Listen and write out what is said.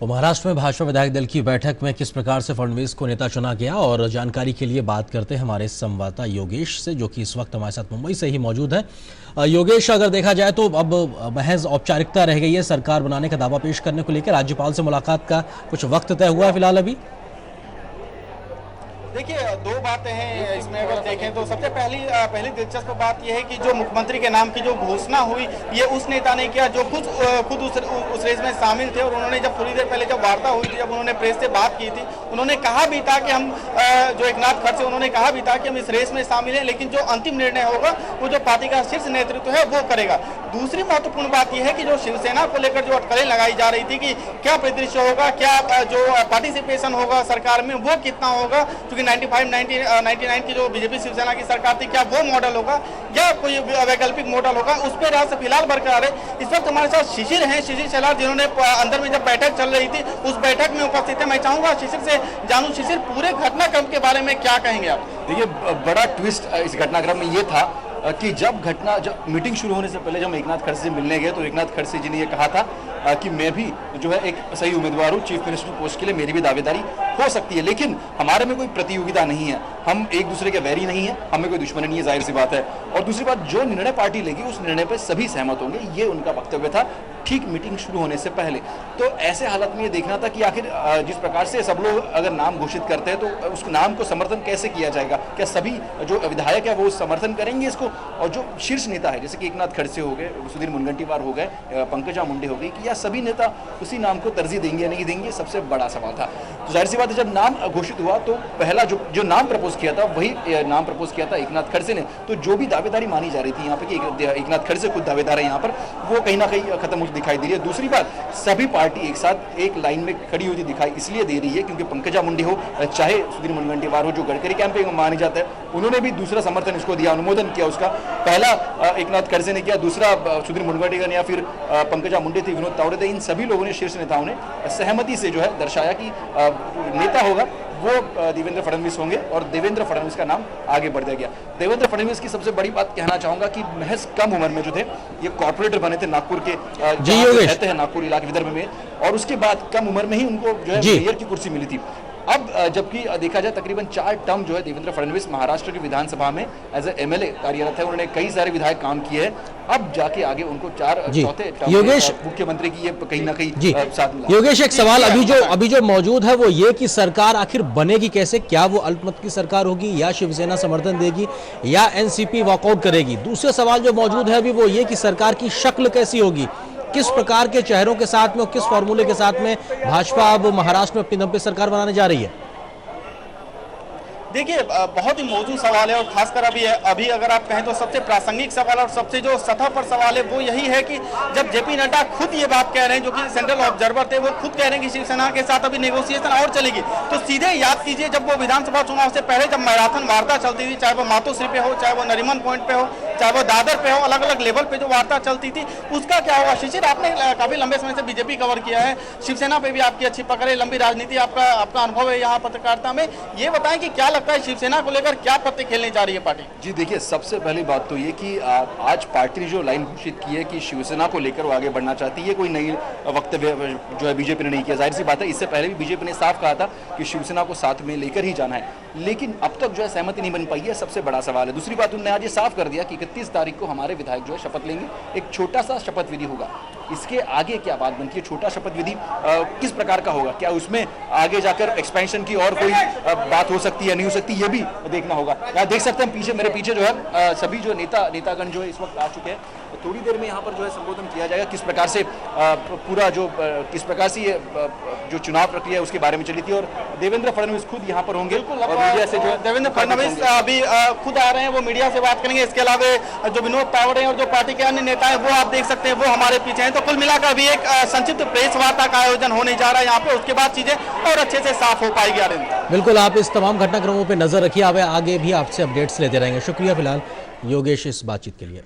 और महाराष्ट्र में भाजपा विधायक दल की बैठक में किस प्रकार से फडणवीस को नेता चुना गया, और जानकारी के लिए बात करते हैं हमारे संवाददाता योगेश से, जो कि इस वक्त हमारे साथ मुंबई से ही मौजूद है। योगेश, अगर देखा जाए तो अब महज औपचारिकता रह गई है, सरकार बनाने का दावा पेश करने को लेकर राज्यपाल से मुलाकात का कुछ वक्त तय हुआ है फिलहाल अभी? देखिए, दो बातें हैं इसमें अगर देखें तो सबसे पहली दिलचस्प बात यह है कि जो मुख्यमंत्री के नाम की जो घोषणा हुई ये उस नेता ने किया जो खुद उस रेस में शामिल थे। और उन्होंने जब थोड़ी देर पहले जब वार्ता हुई थी, जब उन्होंने प्रेस से बात की थी, उन्होंने कहा भी था कि हम जो एकनाथ खड़से उन्होंने कहा भी था कि हम इस रेस में शामिल हैं, लेकिन जो अंतिम निर्णय होगा वो जो पार्टी का शीर्ष नेतृत्व है वो करेगा। दूसरी महत्वपूर्ण बात यह है कि जो शिवसेना को लेकर जो अटकलें लगाई जा रही थी कि क्या परिदृश्य होगा, क्या जो पार्टिसिपेशन होगा सरकार में वो कितना होगा, क्योंकि 99 की जो बीजेपी शिवसेना की सरकार थी, क्या वो मॉडल होगा या कोई वैकल्पिक मॉडल होगा, उस पर राज फिलहाल बरकरार है। इस वक्त हमारे साथ शिशिर हैं, शिशिर शेलार, जिन्होंने अंदर में जब बैठक चल रही थी उस बैठक में उपस्थित है। मैं चाहूंगा शिशिर से जानूं, शिशिर पूरे घटनाक्रम के बारे में क्या कहेंगे आप? देखिए, बड़ा ट्विस्ट इस घटनाक्रम में ये था कि जब मीटिंग शुरू होने से पहले जब एकनाथ खड़से से मिलने गए तो एकनाथ खड़से जी ने ये कहा था कि मैं भी जो है एक सही उम्मीदवार हूँ, चीफ मिनिस्टर पोस्ट के लिए मेरी भी दावेदारी हो सकती है, लेकिन हमारे में कोई प्रतियोगिता नहीं है, हम एक दूसरे के वैरी नहीं है, हमें कोई दुश्मनी नहीं है, जाहिर सी बात है। और दूसरी बात, जो निर्णय पार्टी लेगी उस निर्णय पर सभी सहमत होंगे, ये उनका वक्तव्य था ठीक मीटिंग शुरू होने से पहले। तो ऐसे हालत में ये देखना था कि आखिर जिस प्रकार से सब लोग अगर नाम घोषित करते हैं तो उस नाम को समर्थन कैसे किया जाएगा, क्या सभी जो विधायक है वो समर्थन करेंगे इसको, और जो शीर्ष नेता है जैसे कि एकनाथ खड़से हो गए, सुधीर मुनगंटीवार हो गए, पंकजा मुंडे हो गई, कि या सभी नेता उसी नाम को तरजीह देंगे या नहीं देंगे, सबसे बड़ा सवाल था। तो जाहिर सी बात है, जब नाम घोषित हुआ तो पहला जो नाम प्रपोज किया था वही नाम प्रपोज किया था एकनाथ खड़से ने। तो जो भी दावेदारी मानी जा रही थी यहाँ पे कि एकनाथ खड़से खुद दावेदार है यहाँ पर, वो कहीं ना कहीं खत्म होती दिखाई दे रही है। दूसरी बात, सभी पार्टी एक साथ एक लाइन में खड़ी होती दिखाई इसलिए दे रही है क्योंकि पंकजा मुंडे हो चाहे सुधीर मुनगंटीवार हो, जो गडकरी कैंप में माने जाता है, उन्होंने भी दूसरा समर्थन इसको दिया, अनुमोदन किया उसका। पहला एकनाथ खड़से ने किया, दूसरा सुधीर मुनगंटीवार ने, या फिर पंकजा मुंडे थी, विनोद तावड़े थे, इन सभी लोगों ने, शीर्ष नेताओं ने सहमति से जो है दर्शाया कि नेता होगा वो देवेंद्र फडणवीस होंगे, और देवेंद्र फडणवीस का नाम आगे बढ़ गया। देवेंद्र फडणवीस की सबसे बड़ी बात कहना चाहूंगा कि महज कम उम्र में जो थे ये कॉर्पोरेटर बने थे नागपुर के, रहते हैं नागपुर इलाके विदर्भ में, और उसके बाद कम उम्र में ही उनको जो है मेयर की कुर्सी मिली थी। अब जबकि देखा जाए तकरीबन 4 टर्म जो है देवेंद्र फडणवीस महाराष्ट्र की विधानसभा में एज ए एमएलए कार्यरत है, उन्होंने कई सारे विधायक काम किए हैं, अब जाके आगे उनको चौथे टर्म मुख्यमंत्री की ये कहीं ना कहीं साथ मिला। योगेश, एक सवाल अभी जो मौजूद है वो ये कि सरकार आखिर बनेगी कैसे? क्या वो अल्पमत की सरकार होगी, या शिवसेना समर्थन देगी, या एनसीपी वॉकआउट करेगी? दूसरे सवाल जो मौजूद है अभी वो ये कि सरकार की शक्ल कैसी होगी, किस प्रकार के चेहरों के साथ में और किस फॉर्मूले के साथ में भाजपा अब महाराष्ट्र में अपनी दम पे सरकार बनाने जा रही है? देखिए, बहुत ही मौजूद सवाल है, और खासकर अभी अगर आप कहें तो सबसे प्रासंगिक सवाल और सबसे जो सतह पर सवाल है वो यही है कि जब जेपी नड्डा खुद ये बात कह रहे हैं, जो कि सेंट्रल ऑब्जर्वर थे, वो खुद कह रहे हैं कि शिवसेना के साथ अभी नेगोशिएशन और चलेगी, तो सीधे याद कीजिए जब वो विधानसभा चुनाव से पहले जब मैराथन वार्ता चलती थी, चाहे वो मातोश्री पे हो, चाहे वो नरीमन पॉइंट पे हो, चाहे वो दादर पे हो, अलग अलग लेवल पे जो वार्ता चलती थी उसका क्या होगा? शिशिर, आपने काफी लंबे समय से बीजेपी कवर किया है, शिवसेना पे भी आपकी अच्छी पकड़ है, लंबी राजनीति आपका अनुभव है यहाँ पत्रकारिता में, ये बताएं कि क्या लगता है शिवसेना को लेकर क्या पत्ते खेलने जा रही है पार्टी? जी देखिए, सबसे पहली बात तो ये कि आज पार्टी ने जो लाइन घोषित की है कि शिवसेना को लेकर वो आगे बढ़ना चाहती है, कोई नई वक्तव्य जो है बीजेपी ने नहीं किया। जाहिर सी बात है, इससे पहले भी बीजेपी ने साफ कहा था कि शिवसेना को साथ में लेकर ही जाना है, लेकिन अब तक जो है सहमति नहीं बन पाई है, सबसे बड़ा सवाल है। दूसरी बात, उन्होंने आज ये साफ कर दिया कि 31 तारीख को हमारे विधायक जो है शपथ लेंगे, एक छोटा सा शपथ विधि होगा। इसके आगे क्या बात बनती है, छोटा शपथ विधि किस प्रकार का होगा, क्या उसमें आगे जाकर एक्सपेंशन की और कोई बात हो सकती है, नहीं हो सकती, ये भी देखना होगा। आप देख सकते हैं मेरे पीछे जो है सभी जो नेतागण जो है इस वक्त आ चुके हैं। थोड़ी देर में यहाँ पर जो है संबोधन किया जाएगा, किस प्रकार से पूरा जो किस प्रकार से ये जो चुनाव प्रक्रिया है उसके बारे में चली थी, और देवेंद्र फडणवीस खुद यहाँ पर होंगे, और मीडिया से जो है देवेंद्र फडणवीस अभी खुद आ रहे हैं, वो मीडिया से बात करेंगे। इसके अलावा जो विनोद तावड़े और जो पार्टी के अन्य नेता है वो आप देख सकते हैं, वो हमारे पीछे हैं। तो कुल मिलाकर अभी एक संक्षिप्त प्रेस वार्ता का आयोजन होने जा रहा है यहाँ पे, उसके बाद चीजें और अच्छे से साफ हो पाएगी। बिल्कुल, आप इस तमाम घटनाक्रमों पर नजर रखिए, आगे भी आपसे अपडेट्स लेते रहेंगे। शुक्रिया फिलहाल योगेश इस बातचीत के लिए।